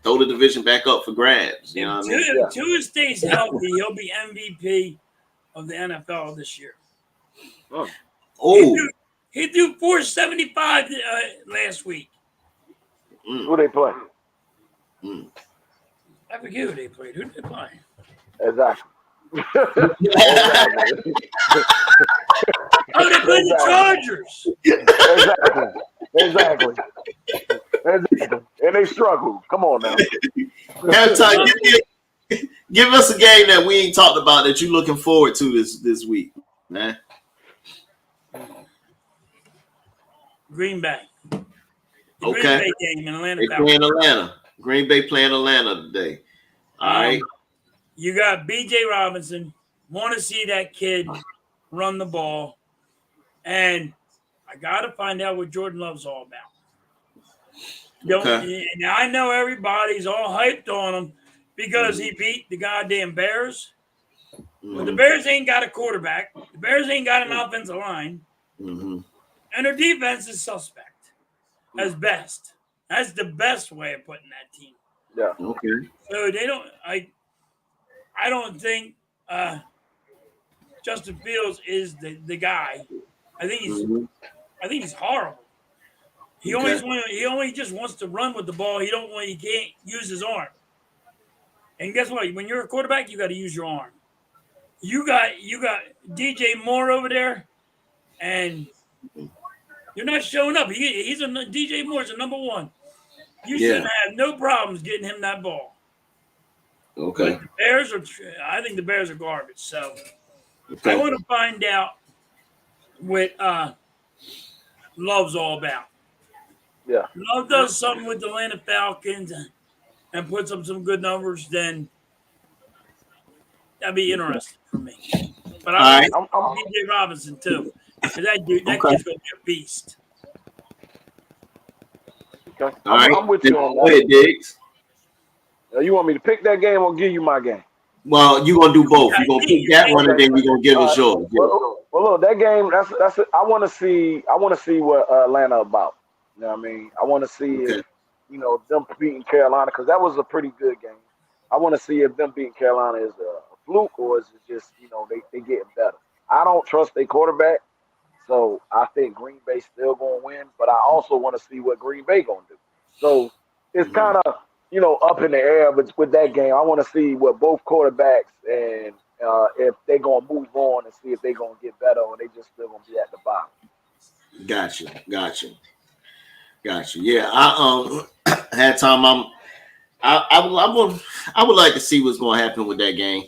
throw the division back up for grabs. You know what I mean? If Tua stays healthy, he'll be MVP of the NFL this year. He threw 475 last week. Who they play? I forget who they played. Who did they play? Exactly. Oh, they played the Chargers. Exactly. And they struggled. Come on now. Halftime, give us a game that we ain't talked about that you're looking forward to this week, man. Green Bay. Okay. Green Bay game in Atlanta. They playing Atlanta. Green Bay playing Atlanta today. All right. You got B.J. Robinson. Want to see that kid run the ball. And I got to find out what Jordan Love's all about. Now, I know everybody's all hyped on him because he beat the goddamn Bears. But the Bears ain't got a quarterback. The Bears ain't got an offensive line. And their defense is suspect as best. That's the best way of putting that team. Yeah. Okay. So they don't. I don't think Justin Fields is the guy. I think he's horrible. He only just wants to run with the ball. He can't use his arm. And guess what? When you're a quarterback, you got to use your arm. You got DJ Moore over there, and you're not showing up. DJ Moore's a number one. You should have no problems getting him that ball. Okay. But I think the Bears are garbage. So I want to find out what Love's all about. Yeah. Love does something with the Atlanta Falcons and puts up some good numbers, then that'd be interesting for me. But I'm DJ Robinson too. Because that kid's gonna be a beast. Okay. All right. I'm with you on that. Go ahead, Diggs. You want me to pick that game or give you my game? Well, you're gonna do both. You're gonna pick that one, and then we're gonna give us yours. Well, look, that game. That's it. I want to see what Atlanta about. You know what I mean? I want to see if them beating Carolina because that was a pretty good game. I want to see if them beating Carolina is a fluke or is it just they getting better. I don't trust their quarterback, so I think Green Bay still gonna win. But I also want to see what Green Bay gonna do. So it's kind of up in the air. But with that game, I want to see what both quarterbacks and if they gonna move on and see if they gonna get better or they just still gonna be at the bottom. Gotcha. Yeah, I had time. I would like to see what's going to happen with that game.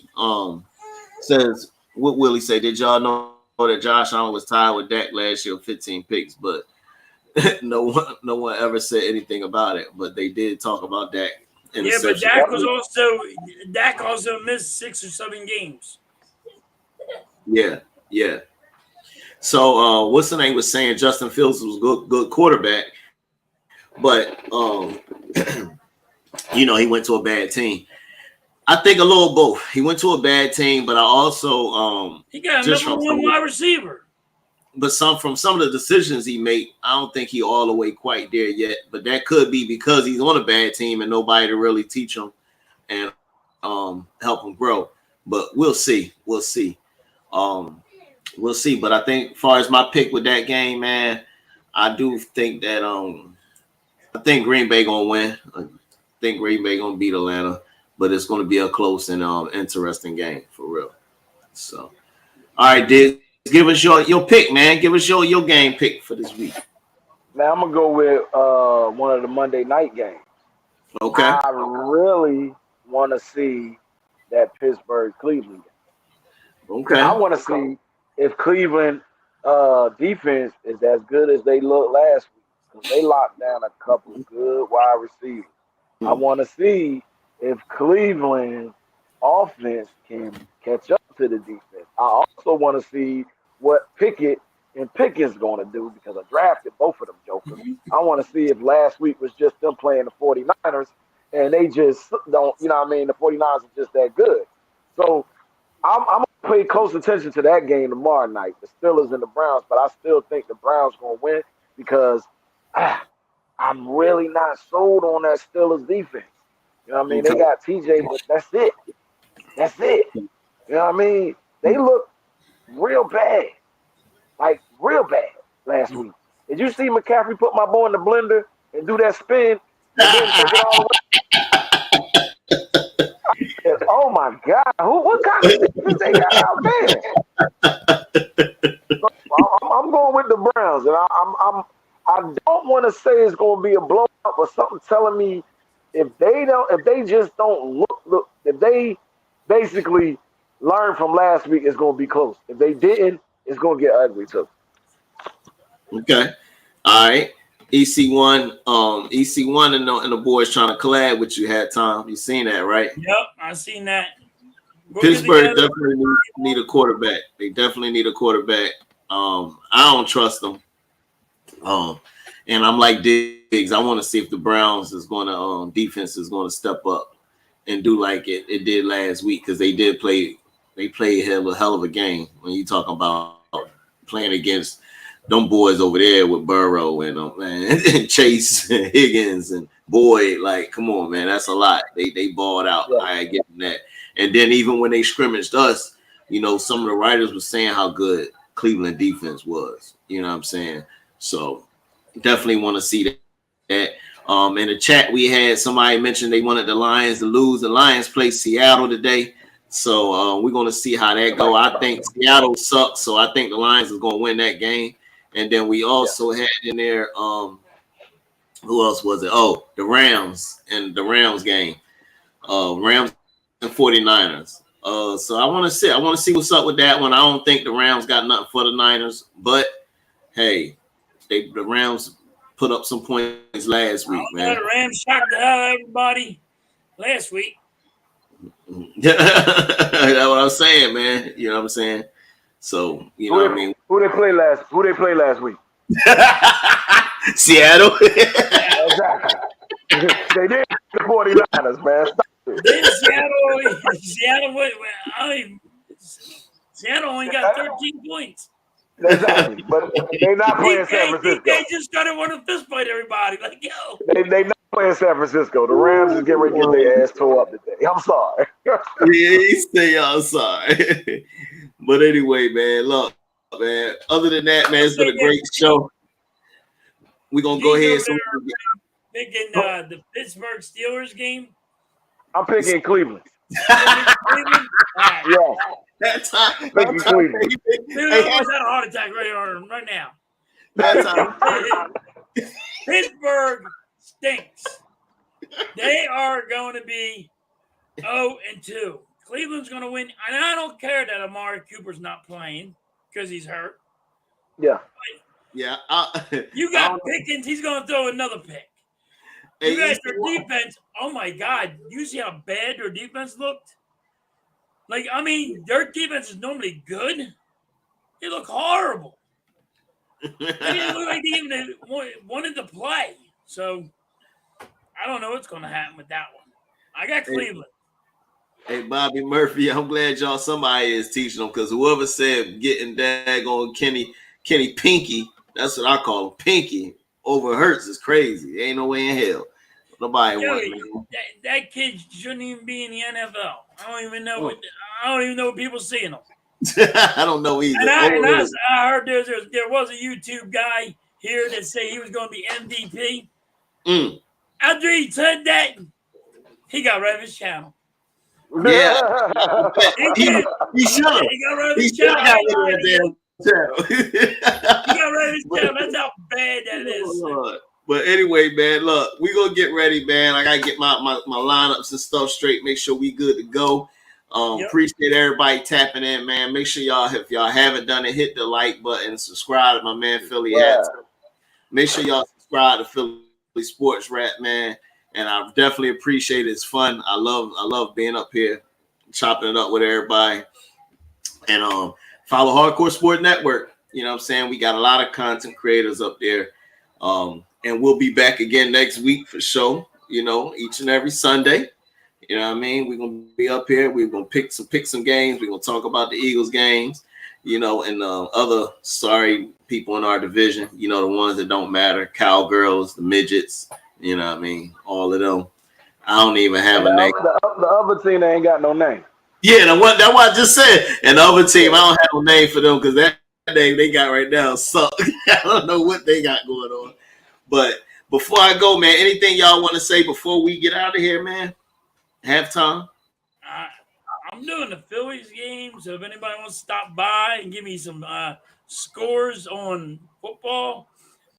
Says what Willie say? Did y'all know that Josh Allen was tied with Dak last year, 15 picks, but no one ever said anything about it. But they did talk about Dak. Yeah, but Dak also missed 6 or 7 games. Yeah. So what's the name was saying Justin Fields was good quarterback, but he went to a bad team. I think a little both. He went to a bad team, but I also he got a number 1 wide receiver. But from some of the decisions he made, I don't think he all the way quite there yet. But that could be because he's on a bad team and nobody to really teach him and help him grow. But we'll see. We'll see. But I think as far as my pick with that game, man, I do think that I think Green Bay gonna win. I think Green Bay gonna beat Atlanta, but it's gonna be a close and interesting game for real. So, all right, Diggs, give us your pick, man. Give us your game pick for this week. Now I'm gonna go with one of the Monday night games. Okay. I really want to see that Pittsburgh-Cleveland game. Okay. I want to see if Cleveland defense is as good as they looked last week because they locked down a couple of good wide receivers. I want to see if Cleveland offense can catch up to the defense. I also want to see what Pickett and Pickens going to do because I drafted both of them jokers. I want to see if last week was just them playing the 49ers and they just don't, the 49ers are just that good. So I'm going to pay close attention to that game tomorrow night, the Steelers and the Browns, but I still think the Browns going to win because I'm really not sold on that Steelers defense. You know what I mean? They got TJ, but that's it. That's it. You know what I mean? They look real bad. Like, real bad last week. Did you see McCaffrey put my boy in the blender and do that spin and then take it all away? Oh, my God. What kind of defense they got out there? I'm going with the Browns, and I don't want to say it's going to be a blowout, but something telling me if they just don't look, if they basically learn from last week, it's going to be close. If they didn't, it's going to get ugly too. Okay. All right. EC1 and the boys trying to collab with you had time. You seen that, right? Yep, I seen that. Pittsburgh definitely need a quarterback. They definitely need a quarterback. I don't trust them. And I'm like Diggs. I want to see if the Browns is going to defense is going to step up and do like it did last week because they did play. They played a hell of a game when you talk about playing against them boys over there with Burrow and and Chase and Higgins and Boyd. Like, come on, man, that's a lot. They balled out. Yeah. I get that. And then even when they scrimmaged us, some of the writers were saying how good Cleveland defense was. You know what I'm saying? So definitely want to see that. In the chat we had somebody mentioned they wanted the Lions to lose. The Lions play Seattle today. So we're going to see how that go. I think Seattle sucks, so I think the Lions is going to win that game. And then we also had in there, who else was it? Oh, the Rams and the Rams game. Rams and 49ers. So I want to see what's up with that one. I don't think the Rams got nothing for the Niners, but hey, the Rams put up some points last week, man. The Rams shocked the hell out of everybody last week. That's what I'm saying, man. You know what I'm saying? So, what I mean? Who they play last week? Seattle. Exactly. They did the 49ers, man. Seattle only got 13 points. Exactly. But they're not playing San Francisco. They just started wanting to fist fight everybody. Like, yo. They not playing San Francisco. The Rams is getting ready to get their ass tore up today. I'm sorry. Yeah, he say y'all sorry. But anyway, man, look, man. Other than that, man, it's been a great show. We're gonna go ahead. Picking the Pittsburgh Steelers game. I'm picking Cleveland. Cleveland? Right. Yeah. That's time. Picking Cleveland. Dude, I almost had a heart attack right now. That's time. Pittsburgh stinks. They are going to be 0-2. Cleveland's going to win, and I don't care that Amari Cooper's not playing because he's hurt. Yeah. Yeah. You got Pickens. He's going to throw another pick. You guys, their defense, oh my God. You see how bad their defense looked? Like, I mean, their defense is normally good. They look horrible. They didn't look like they even wanted to play. So, I don't know what's going to happen with that one. I got Cleveland. Hey, Bobby Murphy, I'm glad somebody is teaching them, because whoever said getting daggone Kenny Pinky, that's what I call him, Pinky, over Hurts is crazy. Ain't no way in hell. Nobody wants that kid shouldn't even be in the NFL. I don't even know what people seeing him. I don't know either. And I heard there was a YouTube guy here that said he was going to be MVP. After he said that, he got rid of his channel. Yeah, he should have. He got rid of his channel. He got rid of his channel. That's how bad that is. But anyway, man, look, we gonna get ready, man. I gotta get my lineups and stuff straight. Make sure we good to go. Appreciate everybody tapping in, man. Make sure y'all, if y'all haven't done it, hit the like button, subscribe to my man Philly Hats. Make sure y'all subscribe to Philly Sports Rap, man. And I definitely appreciate it. It's fun. I love being up here, chopping it up with everybody. And follow Hardcore Sport Network. You know what I'm saying? We got a lot of content creators up there. And we'll be back again next week for sure. You know, each and every Sunday. You know what I mean? We're gonna be up here. We're gonna pick some games. We're gonna talk about the Eagles games, you know, and other sorry people in our division, you know, the ones that don't matter, cowgirls, the midgets, you know what I mean? All of them. I don't even have a name. The other team ain't got no name. Yeah, that's what I just said. And the other team, I don't have no name for them because that name they got right now suck. I don't know what they got going on. But before I go, man, anything y'all want to say before we get out of here, man? Halftime? I'm doing the Phillies game, so if anybody wants to stop by and give me some scores on football,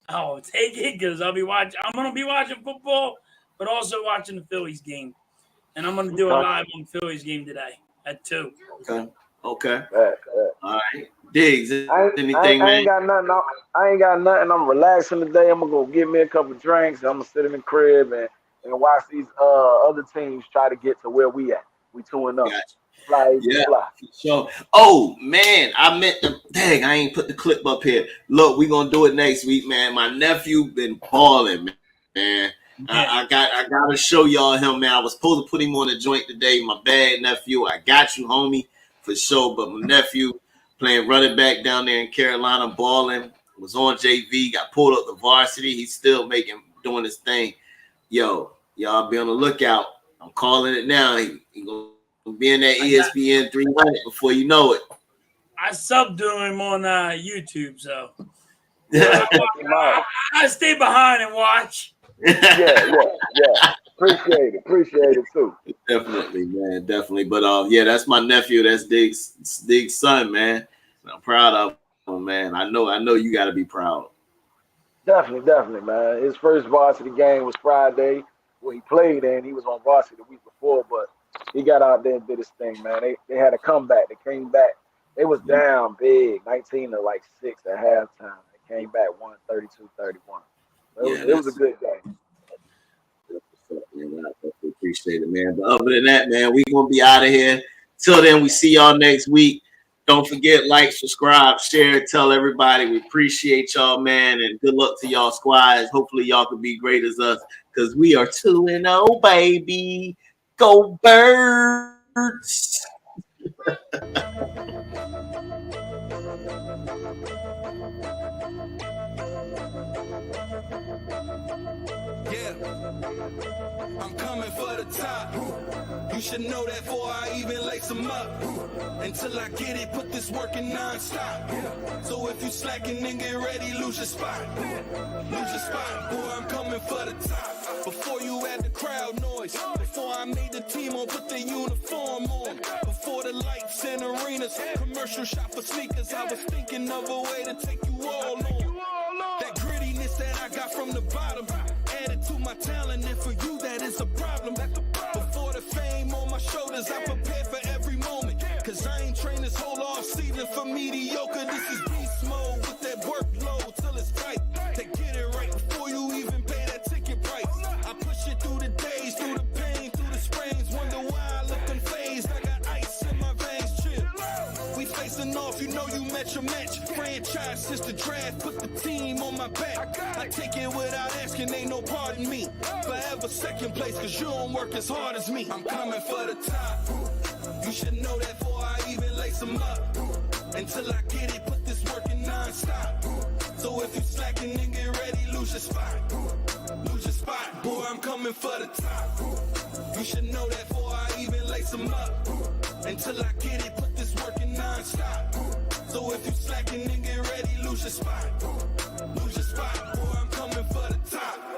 I'll take it because I'm going to be watching football, but also watching the Phillies game. And I'm going to do a live on Phillies game today at 2. Okay. All right. Diggs, I ain't got nothing. I ain't got nothing. I'm relaxing today. I'm gonna go get me a couple of drinks. I'm gonna sit in the crib and watch these other teams try to get to where we at. We 2-0. Gotcha. Fly. So, oh man, I meant to. Dang, I ain't put the clip up here. Look, we gonna do it next week, man. My nephew been balling, man. I gotta show y'all him, man. I was supposed to put him on the joint today. My bad, nephew. I got you, homie, for sure. But my nephew playing running back down there in Carolina, balling, was on JV, got pulled up the varsity. He's still doing his thing. Yo, y'all be on the lookout. I'm calling it now. He gonna be in that ESPN 300 before you know it. I subbed to him on YouTube, so I stay behind and watch. Yeah. Appreciate it too. Definitely, man. Definitely. But yeah, that's my nephew. That's Dig's son, man. I'm proud of him, man. I know you gotta be proud. Definitely, man. His first varsity game was Friday. Well, he played and he was on varsity the week before, but he got out there and did his thing, man. They had a comeback. They came back. They was down big, 19-6 at halftime. They came back 132-31. It was a good game. Man, I appreciate it, man. But other than that, man, we're gonna be out of here. Till then, we see y'all next week. Don't forget, like, subscribe, share, tell everybody. We appreciate y'all, man, and good luck to y'all squads. Hopefully, y'all can be great as us because we are 2-0, baby. Go Birds! Yeah, I'm coming for the top. You should know that before I even lace them up. Until I get it, put this work in non-stop. So if you slacking, then get ready, lose your spot. Lose your spot, boy, I'm coming for the top. Before you had the crowd noise, before I made the team on, put the uniform on. Before the lights in arenas, commercial shop for sneakers, I was thinking of a way to take you all on. That grittiness that I got from the bottom, added to my talent, and for you that is a problem. Before the fame on my shoulders, I prepared for every moment. Cause I ain't trained this whole off season for mediocre. This is beast mode with that workload till it's tight. To get it right before you even pay that ticket price. I push it through the days, through the pain, through the sprains. Wonder why I look unfazed. I got ice in my veins, chill. We facing off, you know you met your match. Franchise since the draft, put the team on my back. I take it without asking, ain't no pardon me. Forever second place, cause you don't work as hard as me. I'm coming for the top. You should know that before I even lace them up. Until I get it, put this work in non-stop. So if you slacking, then get ready, lose your spot. Lose your spot, boy, I'm coming for the top. You should know that before I even lace them up. Until I get it, put this work in non-stop. So if you slacking, then get ready, lose your spot. Lose your spot, boy, I'm coming for the top.